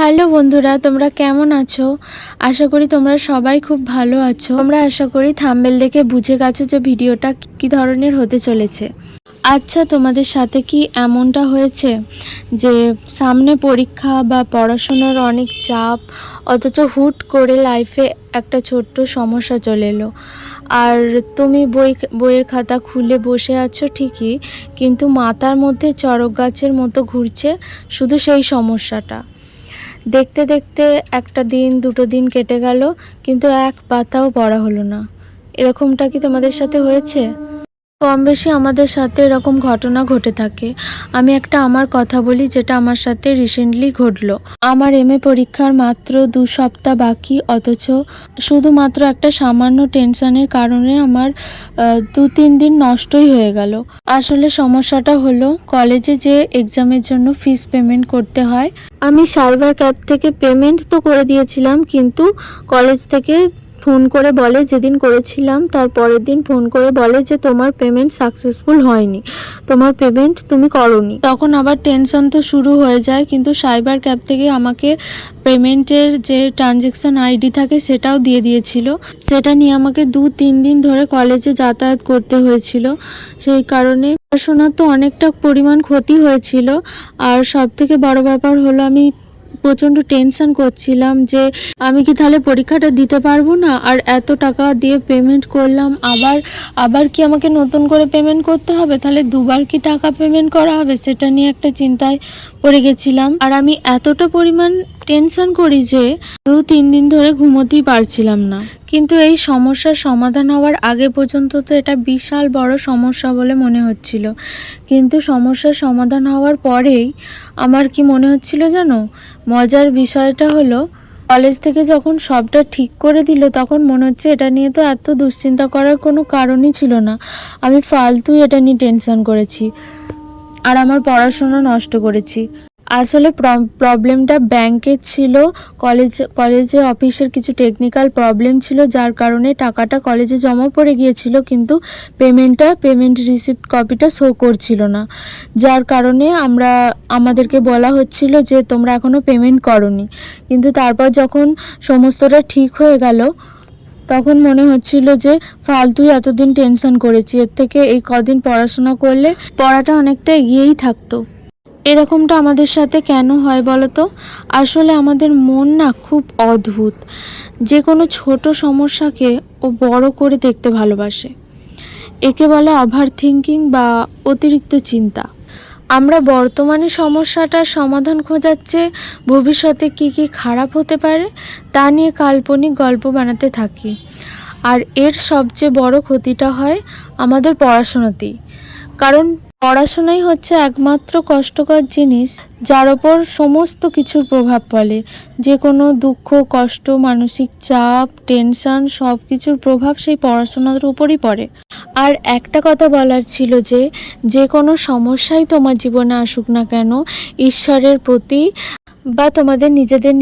Hello বন্ধুরা, তোমরা কেমন আছো? আশা করি তোমরা সবাই খুব ভালো আছো। তোমরা আশা করি থাম্বনেল দেখে বুঝে গেছো যে ভিডিওটা কী ধরনের হতে চলেছে। আচ্ছা, তোমাদের সাথে কি এমনটা হয়েছে যে সামনে পরীক্ষা বা পড়াশোনার অনেক চাপ, অথচ হুট করে লাইফে একটা ছোট্ট সমস্যা চলে এলো, আর তুমি বইয়ের খাতা খুলে বসে আছো ঠিকই, কিন্তু মাথার মধ্যে চড়ক গাছের মতো ঘুরছে শুধু সেই সমস্যাটা। দেখতে দেখতে একটা দিন দুটো দিন কেটে গেল, কিন্তু এক পাতাও পড়া হলো না। এরকমটা কি তোমাদের সাথে হয়েছে? কম বেশি আমাদের সাথে এরকম ঘটনা ঘটে থাকে। আমি আমার কথা বলি, যেটা আমার সাথে রিসেন্টলি ঘটলো। আমার এমএ পরীক্ষার মাত্র 2 সপ্তাহ বাকি, অথচ শুধুমাত্র একটা সামান্য টেনশনের কারণে আমার 2-3 দিন নষ্টই হয়ে গেল। আসলে সমস্যাটা হলো, কলেজে যে এক্সামের জন্য ফিস পেমেন্ট করতে হয়, আমি সাইবার ক্যাফ থেকে পেমেন্ট তো করে দিয়েছিলাম, কিন্তু কলেজ থেকে ফোন করে বলে, যেদিন করেছিলাম তার পরের দিন ফোন করে বলে যে তোমার পেমেন্ট সাকসেসফুল হয়নি, তোমার পেমেন্ট তুমি করোনি। তখন আবার টেনশন তো শুরু হয়ে যায়, কিন্তু সাইবার ক্যাফ থেকে আমাকে পেমেন্টের যে ট্রানজ্যাকশন আইডি থাকে সেটাও দিয়ে দিয়েছিল। সেটা নিয়ে আমাকে 2-3 দিন ধরে কলেজে যাতায়াত করতে হয়েছিল। সেই কারণে পড়াশোনার তো অনেকটা পরিমাণ ক্ষতি হয়েছিল। আর সব থেকে বড় ব্যাপার হলো, আমি প্রচণ্ড টেনশন করছিলাম যে আমি কি তাহলে পরীক্ষাটা দিতে পারবো না। আর এত টাকা দিয়ে পেমেন্ট করলাম, আবার কি আমাকে নতুন করে পেমেন্ট করতে হবে? তাহলে দুবার কি টাকা পেমেন্ট করা হবে? সেটা নিয়ে একটা চিন্তায় পড়ে গেছিলাম। আর আমি এতটা পরিমাণ টেনশন করি যে 2-3 দিন ধরে ঘুমোতেই পারছিলাম না। কিন্তু এই সমস্যার সমাধান হওয়ার আগে পর্যন্ত তো এটা বিশাল বড় সমস্যা বলে মনে হচ্ছিল। কিন্তু সমস্যার সমাধান হওয়ার পরেই আমার কি মনে হচ্ছিল জানো? মজার বিষয়টা হলো, কলেজ থেকে যখন সবটা ঠিক করে দিল, তখন মনে হচ্ছে এটা নিয়ে তো এত দুশ্চিন্তা করার কোনো কারণই ছিল না। আমি ফালতুই এটা নিয়ে টেনশন করেছি আর আমার পড়াশোনা নষ্ট করেছি। আসলে প্রবলেমটা ব্যাংকের ছিল। কলেজে অফিসের কিছু টেকনিক্যাল প্রবলেম ছিল, যার কারণে টাকাটা কলেজে জমা পড়ে গিয়েছিল, কিন্তু পেমেন্ট রিসিপ্ট কপিটা শো করছিল না। যার কারণে আমাদেরকে বলা হচ্ছিল যে তোমরা এখনও পেমেন্ট করোনি। কিন্তু তারপর যখন সমস্তটা ঠিক হয়ে গেল, তখন মনে হচ্ছিল যে ফালতুই এতদিন টেনশন করেছি, এর থেকে এই কদিন পড়াশোনা করলে পড়াটা অনেকটা এগিয়েই থাকতো। এরকমটা আমাদের সাথে কেন হয় বলো তো? আসলে আমাদের মন না খুব অদ্ভুত। যে কোনো ছোট সমস্যাকে ও বড় করে দেখতে ভালোবাসে। একে বলে ওভার থিঙ্কিং বা অতিরিক্ত চিন্তা। আমরা বর্তমানে সমস্যাটার সমাধান খোঁজাচ্ছে, ভবিষ্যতে কি কি খারাপ হতে পারে তা নিয়ে কাল্পনিক গল্প বানাতে থাকি। আর এর সবচেয়ে বড় ক্ষতিটা হয় আমাদের পড়াশোনাতেই। কারণ পড়াশোনাই হচ্ছে একমাত্র কষ্টকর জিনিস যার ওপর সমস্ত কিছুর প্রভাব পড়ে। যে কোনো দুঃখ, কষ্ট, মানসিক চাপ, টেনশন, সব কিছুর প্রভাব সেই পড়াশোনার উপরই পড়ে। আর একটা কথা বলার ছিল যে কোনো সমস্যাই তোমার জীবনে আসুক না কেন, ঈশ্বরের প্রতি বা তোমাদের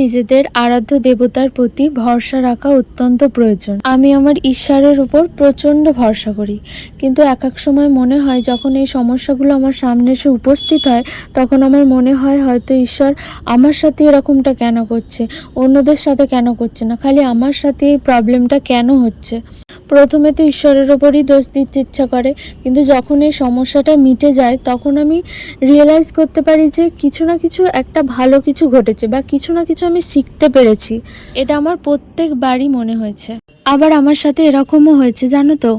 নিজেদের আরাধ্য দেবতার প্রতি ভরসা রাখা অত্যন্ত প্রয়োজন। আমি আমার ঈশ্বরের উপর প্রচণ্ড ভরসা করি, কিন্তু এক সময় মনে হয় যখন এই সমস্যাগুলো আমার সামনে এসে উপস্থিত হয়, তখন আমার মনে হয় হয়তো ঈশ্বর আমার সাথে এরকমটা কেন করছে, অন্যদের সাথে কেন করছে না, খালি আমার সাথে এই প্রবলেমটা কেন হচ্ছে। প্রথমে তো ঈশ্বরের ওপরই দোষ দিতে ইচ্ছা করে, কিন্তু যখন এই সমস্যাটা মিটে যায়, তখন আমি রিয়েলাইজ করতে পারি যে কিছু না কিছু একটা ভালো কিছু ঘটেছে, বা কিছু না কিছু আমি শিখতে পেরেছি। এটা আমার প্রত্যেকবারই মনে হয়েছে। আবার আমার সাথে এরকমও হয়েছে জানো তো,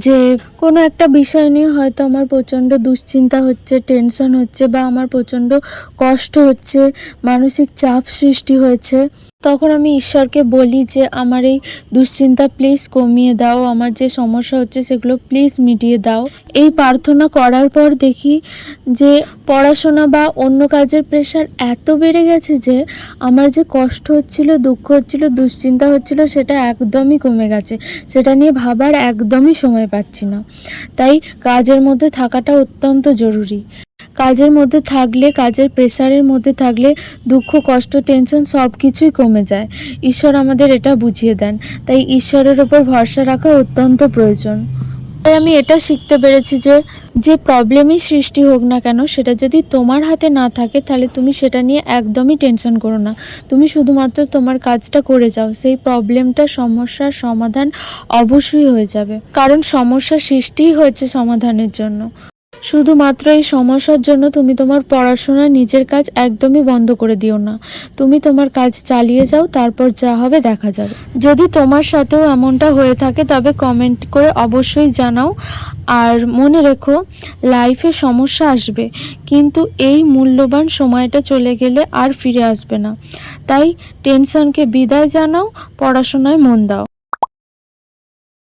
যে কোনো একটা বিষয় নিয়ে হয়তো আমার প্রচণ্ড দুশ্চিন্তা হচ্ছে, টেনশন হচ্ছে, বা আমার প্রচণ্ড কষ্ট হচ্ছে, মানসিক চাপ সৃষ্টি হয়েছে। তখন আমি ঈশ্বরকে বলি যে আমার এই দুশ্চিন্তা প্লিজ কমিয়ে দাও, আমার যে সমস্যা হচ্ছে সেগুলো প্লিজ মিটিয়ে দাও। এই প্রার্থনা করার পর দেখি যে পড়াশোনা বা অন্য কাজের প্রেশার এত বেড়ে গেছে যে আমার যে কষ্ট হচ্ছিল, দুঃখ হচ্ছিল, দুশ্চিন্তা হচ্ছিল, সেটা একদমই কমে গেছে। সেটা নিয়ে ভাবার একদমই সময় পাচ্ছি না। তাই কাজের মধ্যে থাকাটা অত্যন্ত জরুরি। কাজের মধ্যে থাকলে, কাজের প্রেসারের মধ্যে থাকলে দুঃখ, কষ্ট, টেনশন সব কিছুই কমে যায়। ঈশ্বর আমাদের এটা বুঝিয়ে দেন। তাই ঈশ্বরের ওপর ভরসা রাখা অত্যন্ত প্রয়োজন। তাই আমি এটা শিখতে পেরেছি যে যে প্রবলেমই সৃষ্টি হোক না কেন, সেটা যদি তোমার হাতে না থাকে তাহলে তুমি সেটা নিয়ে একদমই টেনশন করো না। তুমি শুধুমাত্র তোমার কাজটা করে যাও, সেই প্রবলেমটা, সমস্যার সমাধান অবশ্যই হয়ে যাবে। কারণ সমস্যা সৃষ্টিই হয়েছে সমাধানের জন্য। শুধুমাত্র এই সমস্যার জন্য তুমি তোমার পড়াশোনা, নিজের কাজ একদমই বন্ধ করে দিও না। তুমি তোমার কাজ চালিয়ে যাও, তারপর যা হবে দেখা যাবে। যদি তোমার সাথেও এমনটা হয়ে থাকে তবে কমেন্ট করে অবশ্যই জানাও। আর মনে রেখো, লাইফে সমস্যা আসবে, কিন্তু এই মূল্যবান সময়টা চলে গেলে আর ফিরে আসবে না। তাই টেনশনকে বিদায় জানাও, পড়াশোনায় মন দাও।